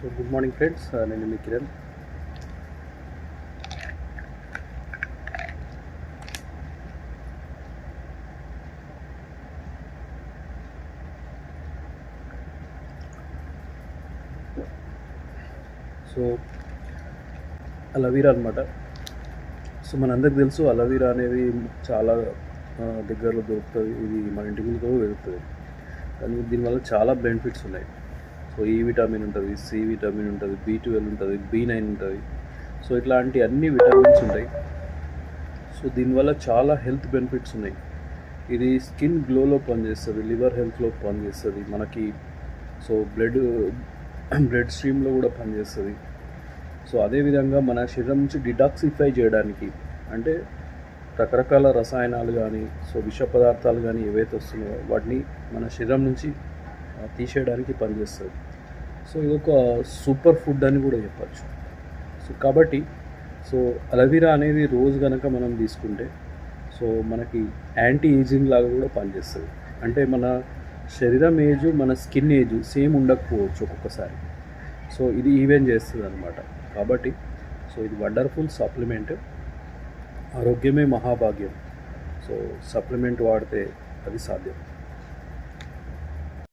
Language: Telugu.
సో గుడ్ మార్నింగ్ ఫ్రెండ్స్, నేను మీ కిరణ్. సో అలవీరా అనమాట. సో మనందరికి తెలుసు అలవీరా అనేది చాలా దగ్గరలో దొరుకుతుంది. ఇది మన ఇంటి ముందు కూడా దొరుకుతుంది. కానీ దీనివల్ల చాలా బెనిఫిట్స్ ఉన్నాయి. సో ఈ విటమిన్ ఉంటుంది, సి విటమిన్ ఉంటుంది, B12 ఉంటుంది, B9 ఉంటుంది. సో ఇట్లాంటి అన్ని విటమిన్స్ ఉంటాయి. సో దీనివల్ల చాలా హెల్త్ బెనిఫిట్స్ ఉన్నాయి. ఇది స్కిన్ గ్లోలో పనిచేస్తుంది, లివర్ హెల్త్లో పనిచేస్తుంది మనకి. సో బ్లడ్ స్ట్రీమ్లో కూడా పనిచేస్తుంది. సో అదేవిధంగా మన శరీరం నుంచి డిటాక్సిఫై చేయడానికి, అంటే రకరకాల రసాయనాలు కానీ విష పదార్థాలు కానీ ఏవైతే వస్తున్నాయో వాటిని మన శరీరం నుంచి తీసేయడానికి పనిచేస్తుంది. సో ఇది ఒక సూపర్ ఫుడ్ అని కూడా చెప్పచ్చు. సో కాబట్టి అలవీరా అనేది రోజు కనుక మనం తీసుకుంటే మనకి యాంటీ ఏజింగ్ లాగా కూడా పనిచేస్తుంది. అంటే మన శరీరం ఏజ్ మన స్కిన్ ఏజ్ సేమ్ ఉండకపోవచ్చు ఒక్కొక్కసారి. సో ఇది ఈవెన్ చేస్తుంది అనమాట. కాబట్టి ఇది వండర్ఫుల్ సప్లిమెంట్. ఆరోగ్యమే మహాభాగ్యం. సప్లిమెంట్ వాడితే అది సాధ్యం.